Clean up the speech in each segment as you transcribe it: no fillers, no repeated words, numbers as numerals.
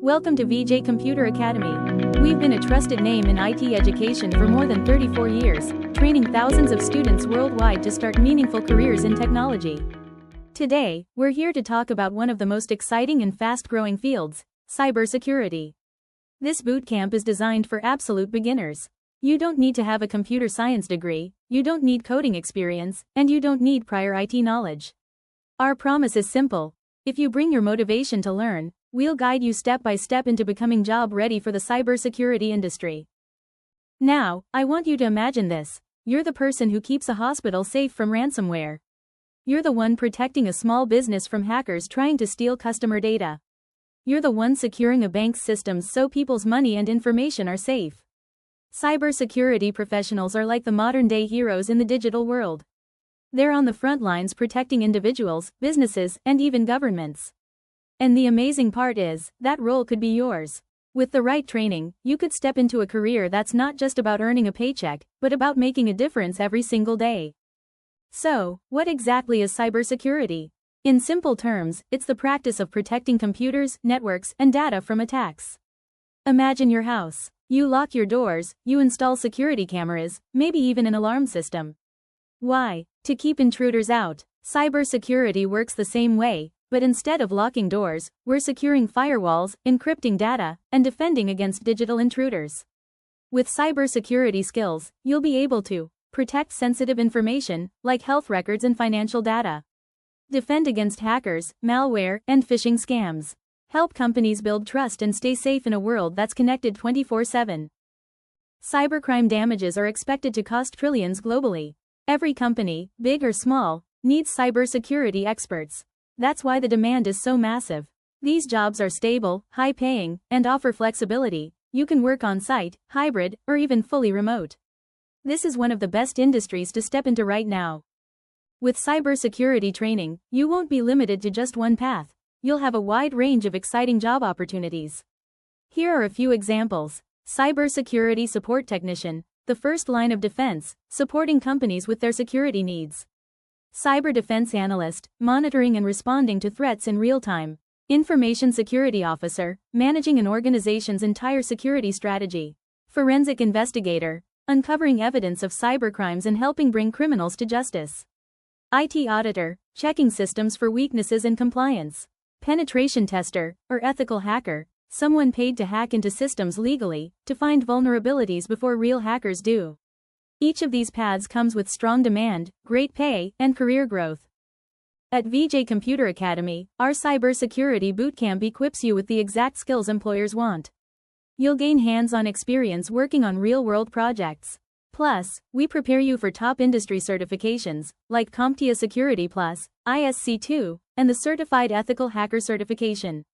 Welcome to Vijay Computer Academy. We've been a trusted name in IT education for more than 34 years, training thousands of students worldwide to start meaningful careers in technology. Today, we're here to talk about one of the most exciting and fast-growing fields, cybersecurity. This bootcamp is designed for absolute beginners. You don't need to have a computer science degree, you don't need coding experience, and you don't need prior IT knowledge. Our promise is simple. If you bring your motivation to learn, we'll guide you step by step into becoming job-ready for the cybersecurity industry. Now, I want you to imagine this. You're the person who keeps a hospital safe from ransomware. You're the one protecting a small business from hackers trying to steal customer data. You're the one securing a bank's systems so people's money and information are safe. Cybersecurity professionals are like the modern-day heroes in the digital world. They're on the front lines protecting individuals, businesses, and even governments. And the amazing part is, that role could be yours. With the right training, you could step into a career that's not just about earning a paycheck, but about making a difference every single day. So, what exactly is cybersecurity? In simple terms, it's the practice of protecting computers, networks, and data from attacks. Imagine your house. You lock your doors, you install security cameras, maybe even an alarm system. Why? To keep intruders out. Cybersecurity works the same way. But instead of locking doors, we're securing firewalls, encrypting data, and defending against digital intruders. With cybersecurity skills, you'll be able to protect sensitive information, like health records and financial data. Defend against hackers, malware, and phishing scams. Help companies build trust and stay safe in a world that's connected 24/7. Cybercrime damages are expected to cost trillions globally. Every company, big or small, needs cybersecurity experts. That's why the demand is so massive. These jobs are stable, high-paying, and offer flexibility. You can work on-site, hybrid, or even fully remote. This is one of the best industries to step into right now. With cybersecurity training, you won't be limited to just one path. You'll have a wide range of exciting job opportunities. Here are a few examples. Cybersecurity support technician, the first line of defense, supporting companies with their security needs. Cyber defense analyst, monitoring and responding to threats in real time. Information security officer, managing an organization's entire security strategy. Forensic investigator, uncovering evidence of cybercrimes and helping bring criminals to justice. IT auditor, checking systems for weaknesses and compliance. Penetration tester, or ethical hacker, someone paid to hack into systems legally, to find vulnerabilities before real hackers do. Each of these paths comes with strong demand, great pay, and career growth. At Vijay Computer Academy, our cybersecurity bootcamp equips you with the exact skills employers want. You'll gain hands-on experience working on real-world projects. Plus, we prepare you for top industry certifications, like CompTIA Security Plus, ISC2, and the Certified Ethical Hacker Certification.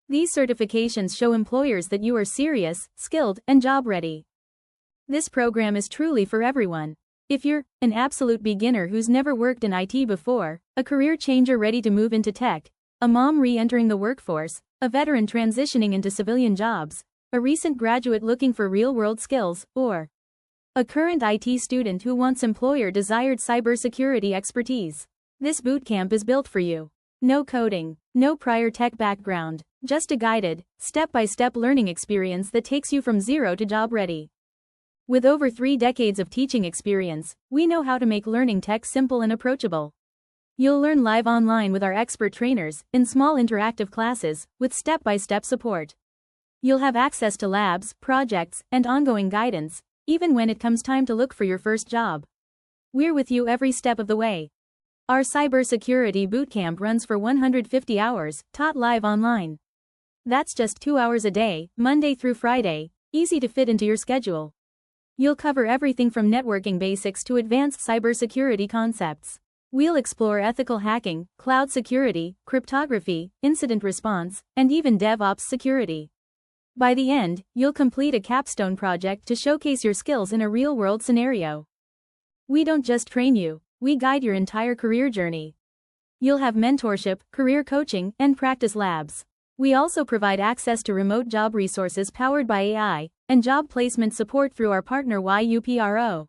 These certifications show employers that you are serious, skilled, and job-ready. This program is truly for everyone. If you're an absolute beginner who's never worked in IT before, a career changer ready to move into tech, a mom re-entering the workforce, a veteran transitioning into civilian jobs, a recent graduate looking for real-world skills, or a current IT student who wants employer-desired cybersecurity expertise, this bootcamp is built for you. No coding, no prior tech background, just a guided, step-by-step learning experience that takes you from zero to job-ready. With over 3 decades of teaching experience, we know how to make learning tech simple and approachable. You'll learn live online with our expert trainers, in small interactive classes, with step-by-step support. You'll have access to labs, projects, and ongoing guidance, even when it comes time to look for your first job. We're with you every step of the way. Our cybersecurity bootcamp runs for 150 hours, taught live online. That's just 2 hours a day, Monday through Friday, easy to fit into your schedule. You'll cover everything from networking basics to advanced cybersecurity concepts. We'll explore ethical hacking, cloud security, cryptography, incident response, and even DevOps security. By the end, you'll complete a capstone project to showcase your skills in a real-world scenario. We don't just train you, we guide your entire career journey. You'll have mentorship, career coaching, and practice labs. We also provide access to remote job resources powered by AI, and job placement support through our partner WIOA.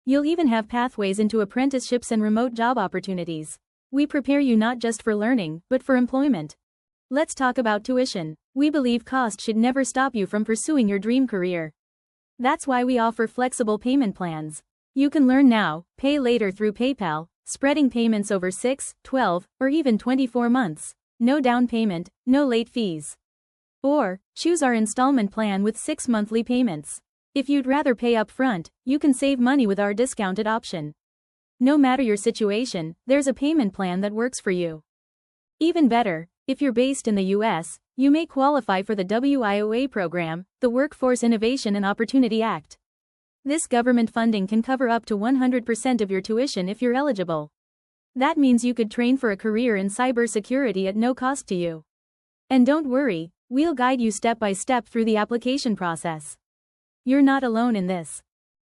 You'll even have pathways into apprenticeships and remote job opportunities. We prepare you not just for learning, but for employment. Let's talk about tuition. We believe cost should never stop you from pursuing your dream career. That's why we offer flexible payment plans. You can learn now, pay later through PayPal, spreading payments over 6, 12, or even 24 months. No down payment, no late fees. Or, choose our installment plan with 6 monthly payments. If you'd rather pay upfront, you can save money with our discounted option. No matter your situation, there's a payment plan that works for you. Even better, if you're based in the US, you may qualify for the WIOA program, the Workforce Innovation and Opportunity Act. This government funding can cover up to 100% of your tuition if you're eligible. That means you could train for a career in cybersecurity at no cost to you. And don't worry, we'll guide you step by step through the application process. You're not alone in this.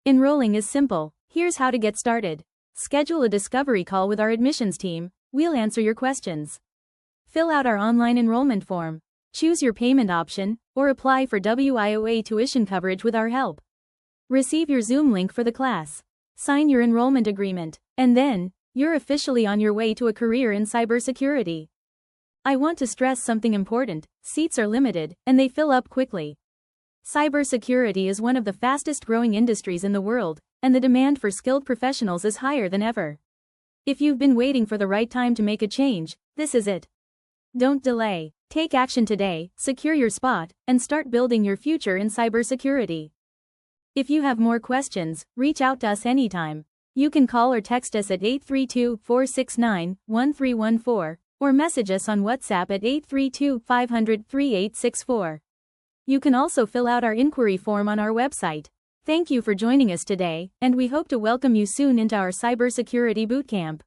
Enrolling is simple. Here's how to get started. Schedule a discovery call with our admissions team. We'll answer your questions. Fill out our online enrollment form. Choose your payment option, or apply for WIOA tuition coverage with our help. Receive your Zoom link for the class. Sign your enrollment agreement. And then, you're officially on your way to a career in cybersecurity. I want to stress something important. Seats are limited, and they fill up quickly. Cybersecurity is one of the fastest growing industries in the world, and the demand for skilled professionals is higher than ever. If you've been waiting for the right time to make a change, this is it. Don't delay. Take action today, secure your spot, and start building your future in cybersecurity. If you have more questions, reach out to us anytime. You can call or text us at 832-469-1314, or message us on WhatsApp at 832-500-3864. You can also fill out our inquiry form on our website. Thank you for joining us today, and we hope to welcome you soon into our cybersecurity bootcamp.